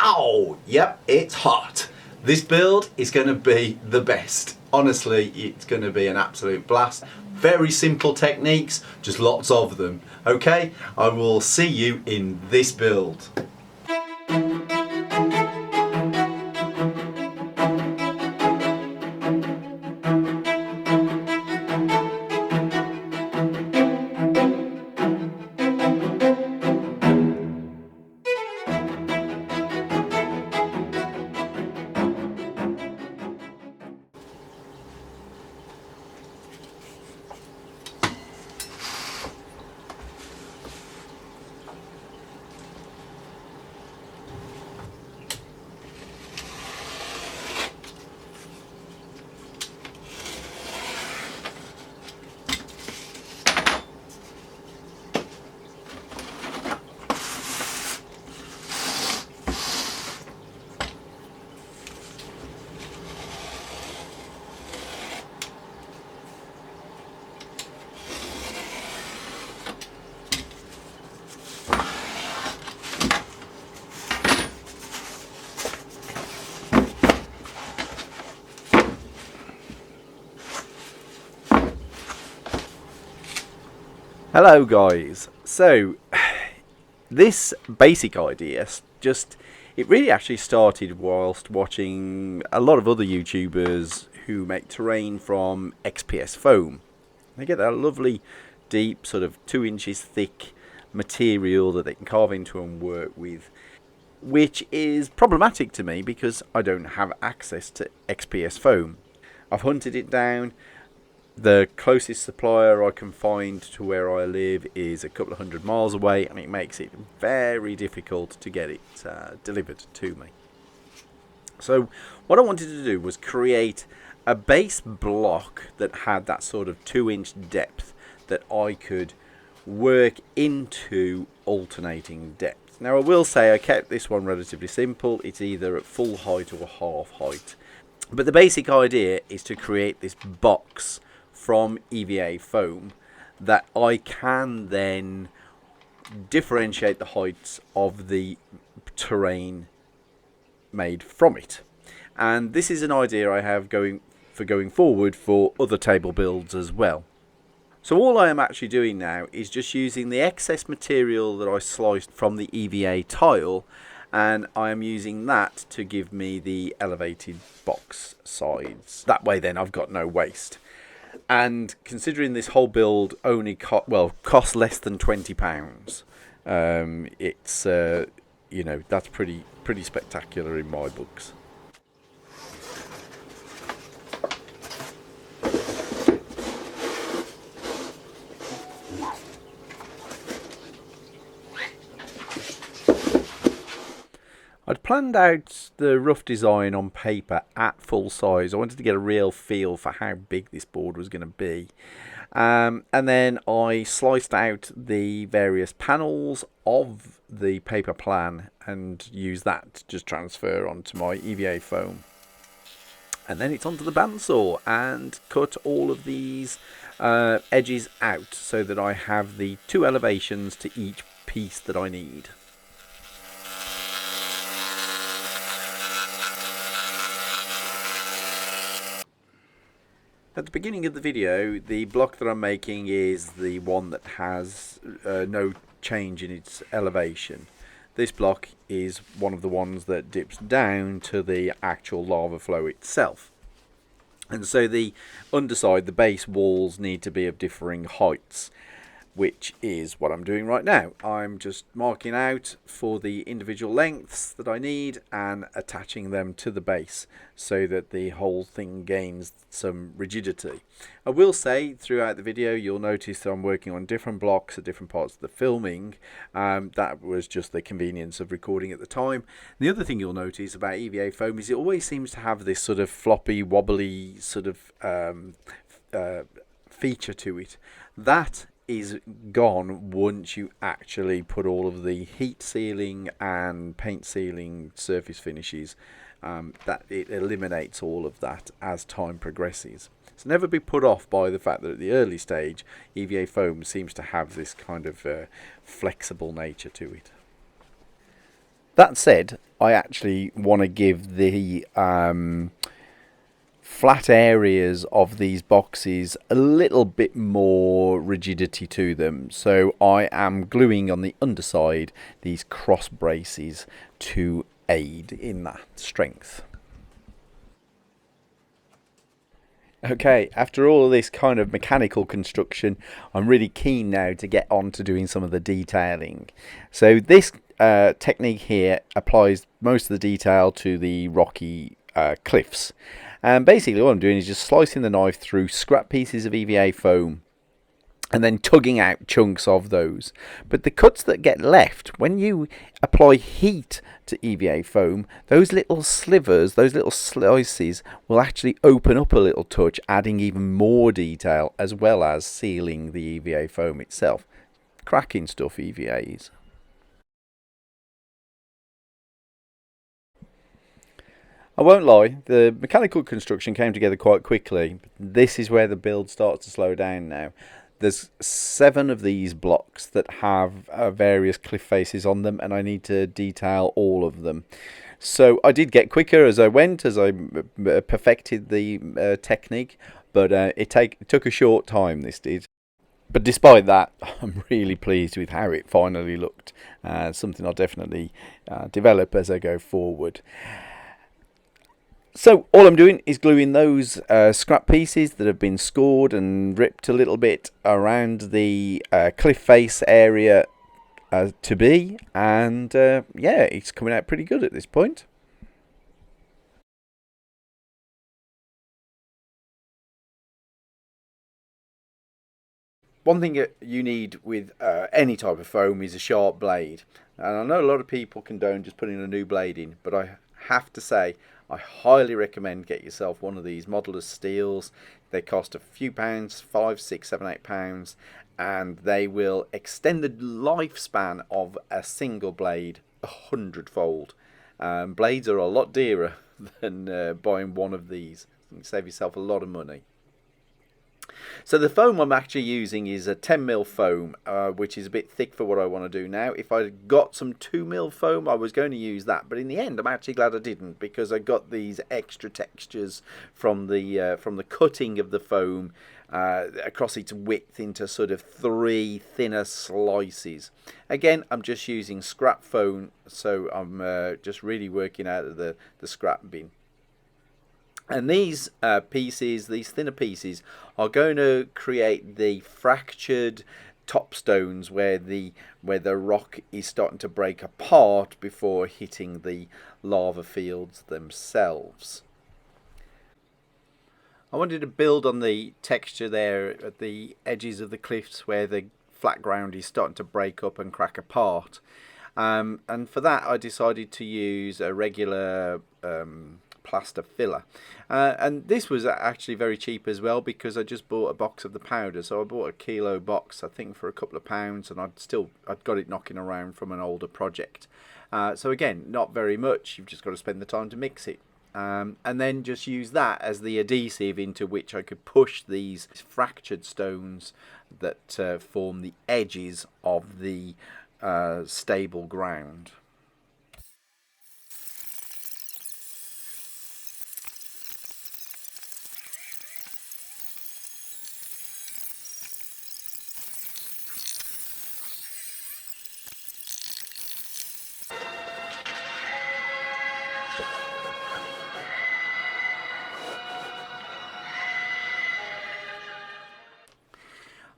Ow! Yep, it's hot. This build is going to be the best. Honestly, it's going to be an absolute blast. Very simple techniques, just lots of them. Okay, I will see you in this build. Hello guys, so this basic idea it really actually started whilst watching a lot of other YouTubers who make terrain from XPS foam. They get that lovely deep sort of 2 inches thick material that they can carve into and work with, which is problematic to me because I don't have access to XPS foam. I've hunted it down. The closest supplier I can find to where I live is a couple of 100 miles away, and it makes it very difficult to get it delivered to me. So what I wanted to do was create a base block that had that sort of 2-inch depth that I could work into alternating depth. Now I will say I kept this one relatively simple. It's either at full height or half height. But the basic idea is to create this box from EVA foam that I can then differentiate the heights of the terrain made from it. And this is an idea I have going forward for other table builds as well. So all I am actually doing now is just using the excess material that I sliced from the EVA tile, and I am using that to give me the elevated box sides. That way then I've got no waste. And considering this whole build only cost less than £20, it's you know, that's pretty spectacular in my books. I'd planned out the rough design on paper at full size. I wanted to get a real feel for how big this board was going to be. And then I sliced out the various panels of the paper plan and used that to just transfer onto my EVA foam. And then it's onto the bandsaw and cut all of these edges out so that I have the 2 elevations to each piece that I need. At the beginning of the video, the block that I'm making is the one that has no change in its elevation. This block is one of the ones that dips down to the actual lava flow itself. And so the underside, the base walls, need to be of differing heights, which is what I'm doing right now. I'm just marking out for the individual lengths that I need and attaching them to the base so that the whole thing gains some rigidity. I will say throughout the video you'll notice that I'm working on different blocks at different parts of the filming. That was just the convenience of recording at the time. The other thing you'll notice about EVA foam is it always seems to have this sort of floppy, wobbly sort of feature to it. That is gone once you actually put all of the heat sealing and paint sealing surface finishes. That it eliminates all of that as time progresses. So never be put off by the fact that at the early stage EVA foam seems to have this kind of flexible nature to it. That said, I actually want to give the flat areas of these boxes a little bit more rigidity to them, so I am gluing on the underside these cross braces to aid in that strength. Okay, after all of this kind of mechanical construction, I'm really keen now to get on to doing some of the detailing. So this technique here applies most of the detail to the rocky cliffs. And basically what I'm doing is just slicing the knife through scrap pieces of EVA foam and then tugging out chunks of those. But the cuts that get left, when you apply heat to EVA foam, those little slivers, those little slices will actually open up a little touch, adding even more detail as well as sealing the EVA foam itself. Cracking stuff, EVAs. I won't lie, the mechanical construction came together quite quickly. This is where the build starts to slow down now. There's 7 of these blocks that have various cliff faces on them, and I need to detail all of them. So I did get quicker as I went, as I perfected the technique, but it took a short time, this did. But despite that, I'm really pleased with how it finally looked. Something I'll definitely develop as I go forward. So all I'm doing is gluing those scrap pieces that have been scored and ripped a little bit around the cliff face area to be, and yeah, it's coming out pretty good at this point. One thing you need with any type of foam is a sharp blade. And I know a lot of people condone just putting a new blade in, but I have to say I highly recommend get yourself one of these modular steels. They cost a few pounds, £5, £6, £7, £8, and they will extend the lifespan of a single blade 100-fold. Blades are a lot dearer than buying one of these. You can save yourself a lot of money. So the foam I'm actually using is a 10mm foam, which is a bit thick for what I want to do now. If I got some 2mm foam, I was going to use that, but in the end, I'm actually glad I didn't, because I got these extra textures from the cutting of the foam across its width into sort of 3 thinner slices. Again, I'm just using scrap foam, so I'm just really working out of the scrap bin. And these pieces, these thinner pieces, are going to create the fractured top stones where the rock is starting to break apart before hitting the lava fields themselves. I wanted to build on the texture there at the edges of the cliffs where the flat ground is starting to break up and crack apart. And for that I decided to use a regular plaster filler, and this was actually very cheap as well, because I just bought a box of the powder. So I bought a kilo box, I think, for a couple of pounds, and I'd got it knocking around from an older project. So again, not very much, you've just got to spend the time to mix it. And then just use that as the adhesive into which I could push these fractured stones that form the edges of the stable ground.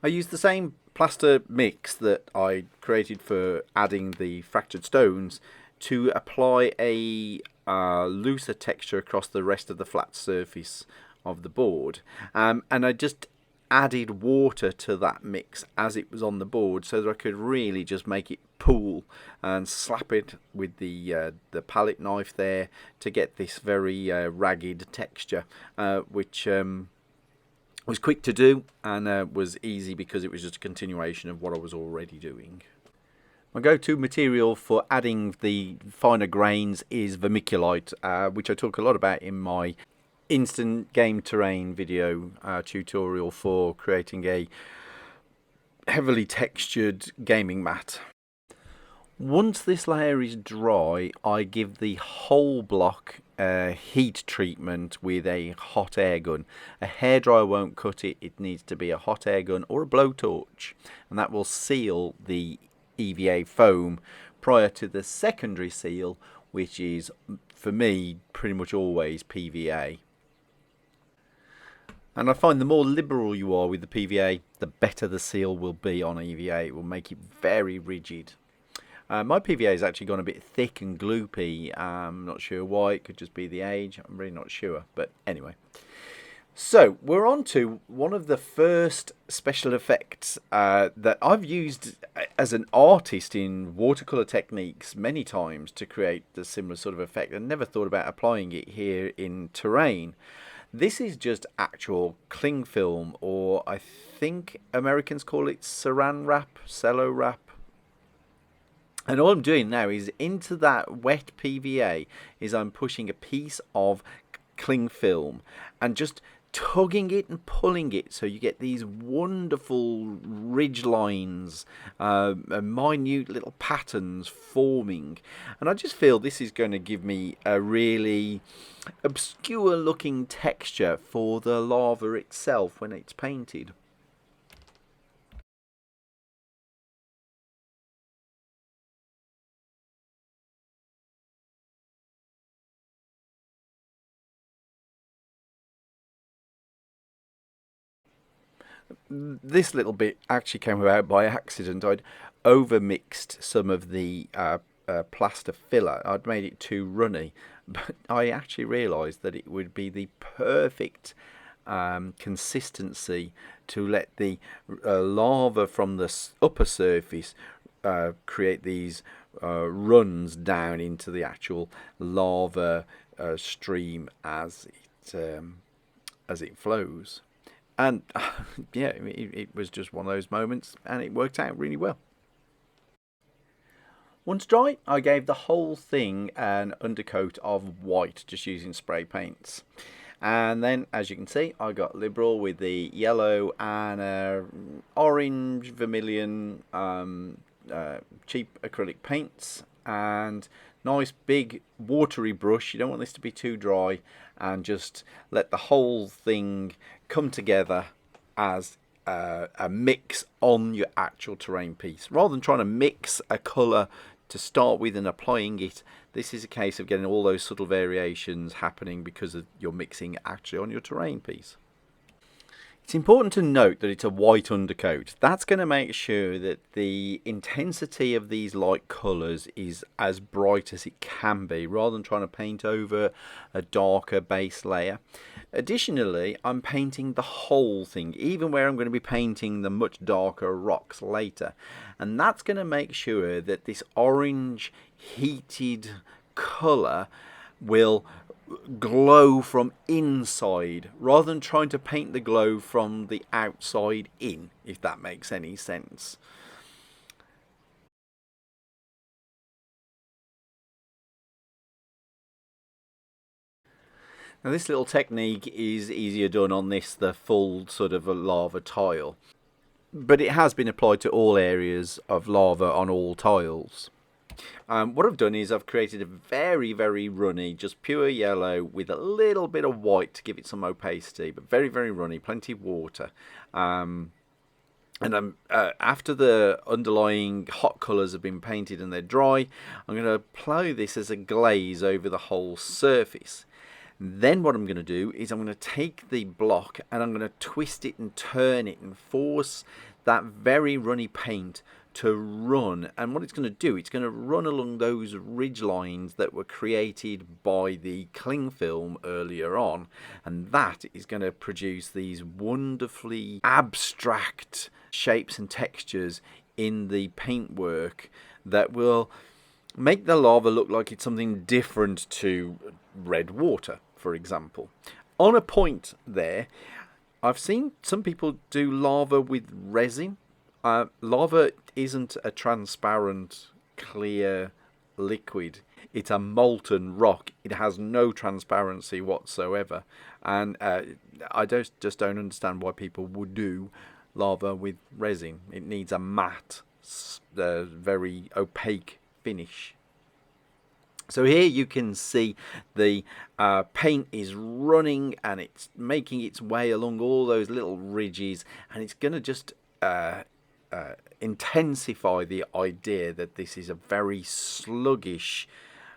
I used the same plaster mix that I created for adding the fractured stones to apply a looser texture across the rest of the flat surface of the board, and I just added water to that mix as it was on the board, so that I could really just make it pool and slap it with the palette knife there to get this very ragged texture, which was quick to do and was easy because it was just a continuation of what I was already doing. My go-to material for adding the finer grains is vermiculite, which I talk a lot about in my instant game terrain video tutorial for creating a heavily textured gaming mat. Once this layer is dry, I give the whole block a heat treatment with a hot air gun. A hairdryer won't cut it, it needs to be a hot air gun or a blowtorch, and that will seal the EVA foam prior to the secondary seal, which is, for me, pretty much always PVA. And I find the more liberal you are with the PVA, the better the seal will be on EVA. It will make it very rigid. My PVA has actually gone a bit thick and gloopy. I'm not sure why. It could just be the age. I'm really not sure. But anyway. So we're on to one of the first special effects that I've used as an artist in watercolor techniques many times to create the similar sort of effect. I never thought about applying it here in terrain. This is just actual cling film, or I think Americans call it saran wrap, cello wrap. And all I'm doing now is into that wet PVA is I'm pushing a piece of cling film and just tugging it and pulling it, so you get these wonderful ridge lines, minute little patterns forming. And I just feel this is going to give me a really obscure looking texture for the lava itself when it's painted. This little bit actually came about by accident. I'd overmixed some of the plaster filler. I'd made it too runny, but I actually realised that it would be the perfect consistency to let the lava from the upper surface create these runs down into the actual lava stream as it flows. And yeah, it was just one of those moments, and it worked out really well. Once dry, I gave the whole thing an undercoat of white, just using spray paints. And then, as you can see, I got liberal with the yellow and orange vermilion cheap acrylic paints, and nice big watery brush. You don't want this to be too dry, and just let the whole thing come together as a mix on your actual terrain piece. Rather than trying to mix a colour to start with and applying it, this is a case of getting all those subtle variations happening because of you're mixing actually on your terrain piece. It's important to note that it's a white undercoat. That's going to make sure that the intensity of these light colours is as bright as it can be, rather than trying to paint over a darker base layer. Additionally, I'm painting the whole thing, even where I'm going to be painting the much darker rocks later. And that's going to make sure that this orange heated colour will glow from inside, rather than trying to paint the glow from the outside in, if that makes any sense. Now this little technique is easier done on the full sort of a lava tile, but it has been applied to all areas of lava on all tiles. What I've done is I've created a very, very runny, just pure yellow with a little bit of white to give it some opacity, but very, very runny, plenty of water. And after the underlying hot colours have been painted and they're dry, I'm going to apply this as a glaze over the whole surface. Then what I'm going to do is I'm going to take the block and I'm going to twist it and turn it and force that very runny paint to run. And what it's going to do, it's going to run along those ridge lines that were created by the cling film earlier on, and that is going to produce these wonderfully abstract shapes and textures in the paintwork that will make the lava look like it's something different to red water, for example. On a point there, I've seen some people do lava with resin. Lava isn't a transparent, clear liquid. It's a molten rock. It has no transparency whatsoever. And I just don't understand why people would do lava with resin. It needs a matte, very opaque finish. So here you can see the paint is running and it's making its way along all those little ridges, and it's going to just intensify the idea that this is a very sluggish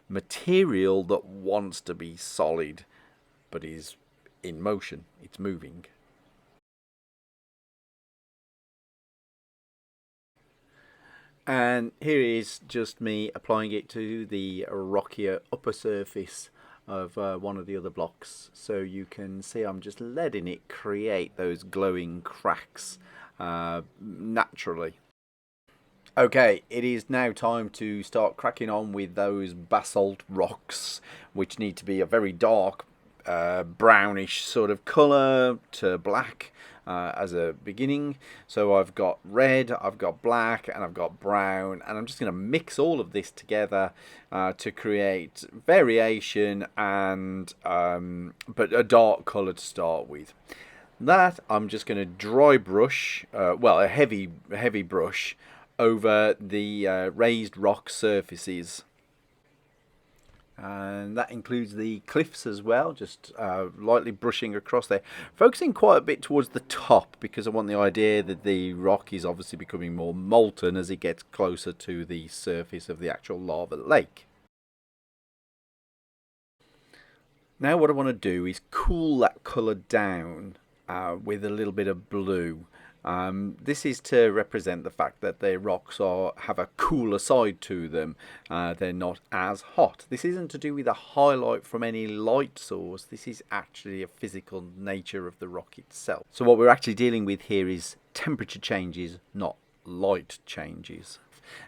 material that wants to be solid but is in motion, it's moving. And here is just me applying it to the rockier upper surface of one of the other blocks. So you can see I'm just letting it create those glowing cracks naturally. Okay, it is now time to start cracking on with those basalt rocks, which need to be a very dark brownish sort of colour to black as a beginning. So I've got red, I've got black, and I've got brown, and I'm just going to mix all of this together to create variation and but a dark colour to start with. That I'm just going to dry brush, well, a heavy brush over the raised rock surfaces, and that includes the cliffs as well, just lightly brushing across there, focusing quite a bit towards the top because I want the idea that the rock is obviously becoming more molten as it gets closer to the surface of the actual lava lake. Now what I want to do is cool that colour down with a little bit of blue. This is to represent the fact that the rocks have a cooler side to them. They're not as hot. This isn't to do with a highlight from any light source. This is actually a physical nature of the rock itself. So what we're actually dealing with here is temperature changes, not light changes.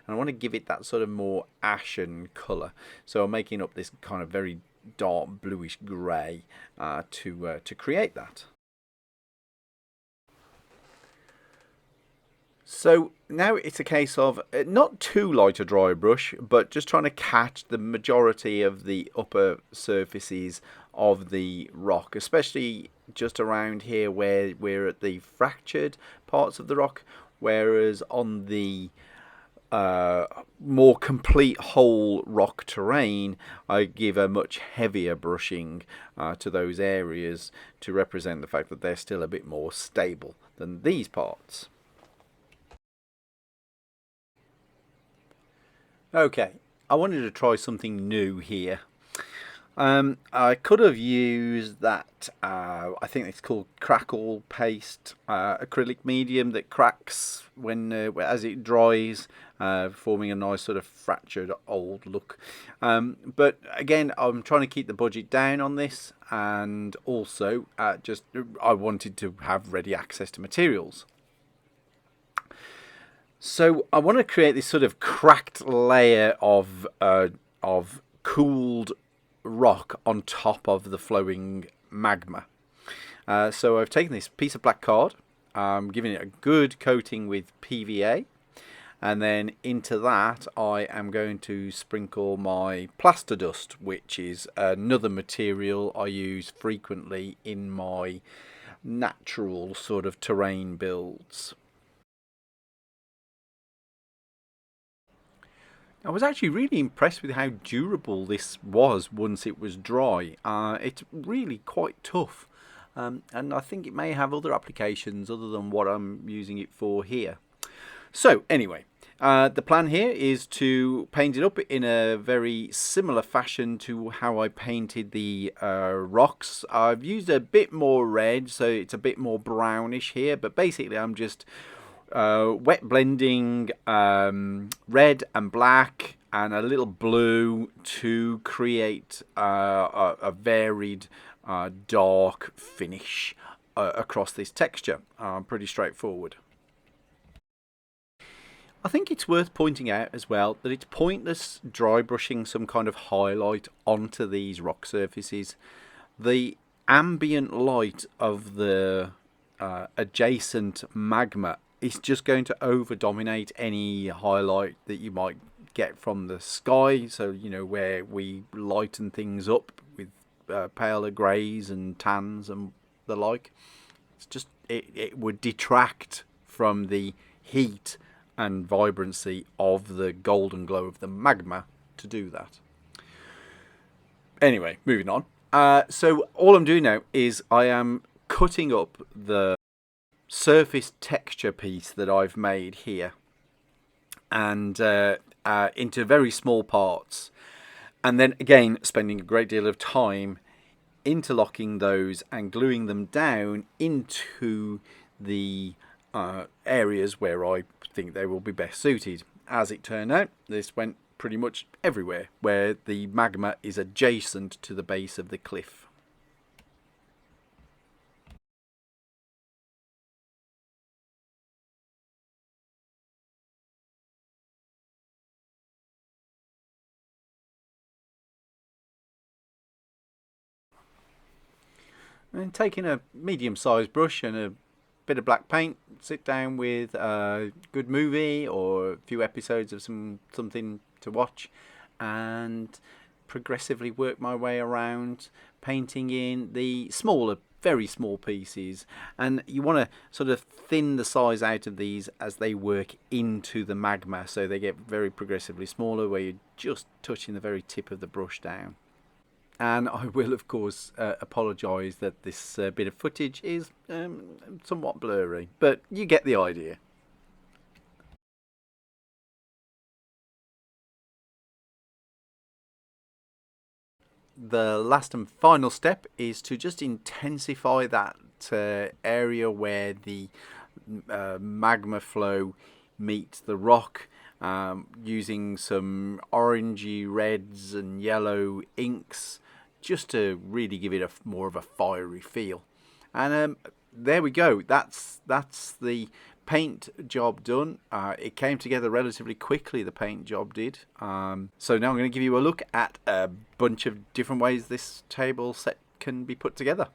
And I want to give it that sort of more ashen colour. So I'm making up this kind of very dark bluish grey to create that. So now it's a case of not too light a dry brush, but just trying to catch the majority of the upper surfaces of the rock, especially just around here where we're at the fractured parts of the rock, whereas on the more complete whole rock terrain, I give a much heavier brushing to those areas to represent the fact that they're still a bit more stable than these parts. Okay, I wanted to try something new here. I could have used that, I think it's called crackle paste, acrylic medium that cracks when as it dries, forming a nice sort of fractured old look. But again, I'm trying to keep the budget down on this, and also I wanted to have ready access to materials. So I want to create this sort of cracked layer of cooled rock on top of the flowing magma. So I've taken this piece of black card, giving it a good coating with PVA, and then into that I am going to sprinkle my plaster dust, which is another material I use frequently in my natural sort of terrain builds. I was actually really impressed with how durable this was once it was dry. It's really quite tough, and I think it may have other applications other than what I'm using it for here. So anyway, the plan here is to paint it up in a very similar fashion to how I painted the rocks. I've used a bit more red, so it's a bit more brownish here, but basically I'm just wet blending red and black and a little blue to create a varied dark finish across this texture. Pretty straightforward. I think it's worth pointing out as well that it's pointless dry brushing some kind of highlight onto these rock surfaces. The ambient light of the adjacent magma is just going to over dominate any highlight that you might get from the sky. So you know, where we lighten things up with paler greys and tans and the like, it's just it would detract from the heat and vibrancy of the golden glow of the magma to do that. Anyway, moving on. So all I'm doing now is I am cutting up the surface texture piece that I've made here, and into very small parts, and then again spending a great deal of time interlocking those and gluing them down into the areas where I think they will be best suited. As it turned out, this went pretty much everywhere where the magma is adjacent to the base of the cliff. And taking a medium-sized brush and a bit of black paint, sit down with a good movie or a few episodes of something to watch, and progressively work my way around painting in the smaller, very small pieces. And you want to sort of thin the size out of these as they work into the magma, so they get very progressively smaller, where you're just touching the very tip of the brush down. And I will, of course, apologise that this bit of footage is somewhat blurry, but you get the idea. The last and final step is to just intensify that area where the magma flow meets the rock, using some orangey reds and yellow inks, just to really give it more of a fiery feel. And there we go. That's the paint job done. It came together relatively quickly, the paint job did. So now I'm going to give you a look at a bunch of different ways this table set can be put together.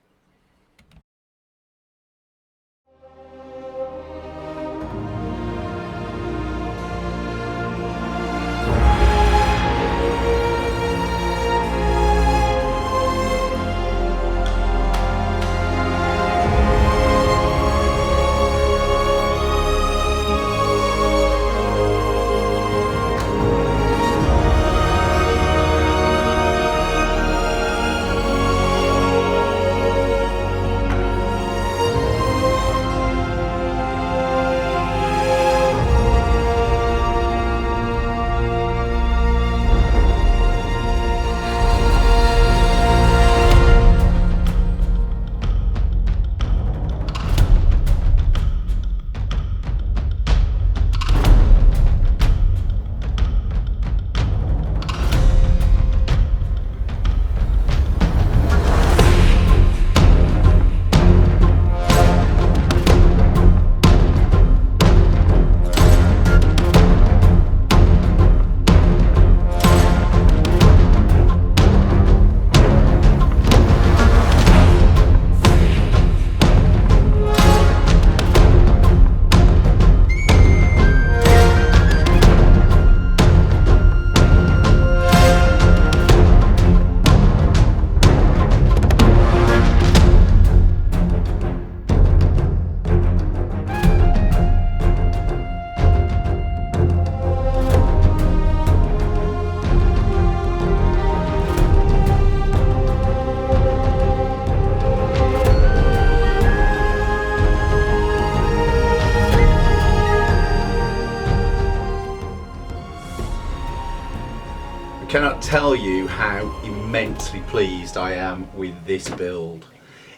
I cannot tell you how immensely pleased I am with this build.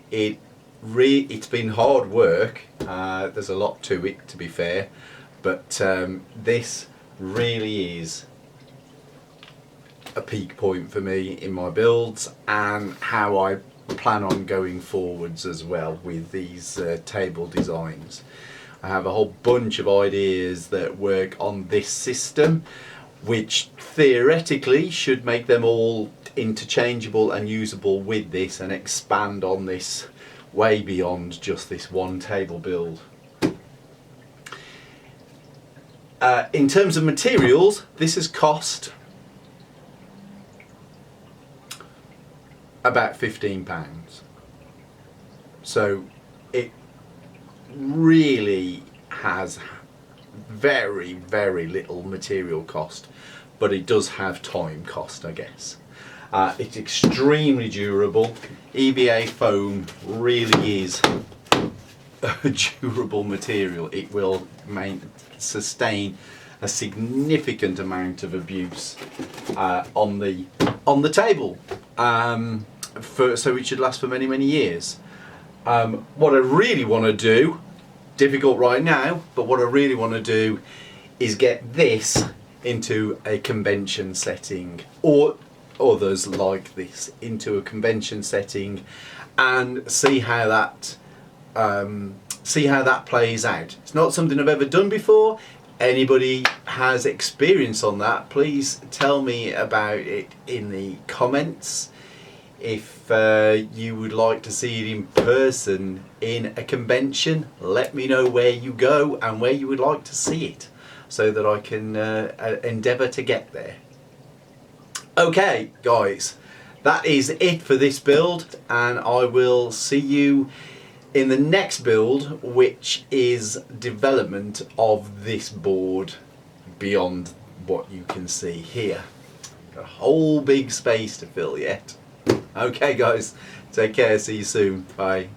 It's been hard work. There's a lot to it, to be fair, but this really is a peak point for me in my builds and how I plan on going forwards as well with these table designs. I have a whole bunch of ideas that work on this system, which theoretically should make them all interchangeable and usable with this and expand on this way beyond just this one table build. In terms of materials, this has cost about £15. So it really has very, very little material cost, but it does have time cost, I guess. It's extremely durable. EVA foam really is a durable material. It will sustain a significant amount of abuse on the table, so it should last for many, many years. What I really want to do, difficult right now, but what I really want to do is get this into a convention setting, or others like this into a convention setting, and see how that plays out. It's not something I've ever done before. Anybody has experience on that, please tell me about it in the comments. If you would like to see it in person in a convention, let me know where you go and where you would like to see it, so that I can endeavour to get there. Okay guys, that is it for this build, and I will see you in the next build, which is development of this board beyond what you can see here. Got a whole big space to fill yet. Okay guys, take care, see you soon, bye.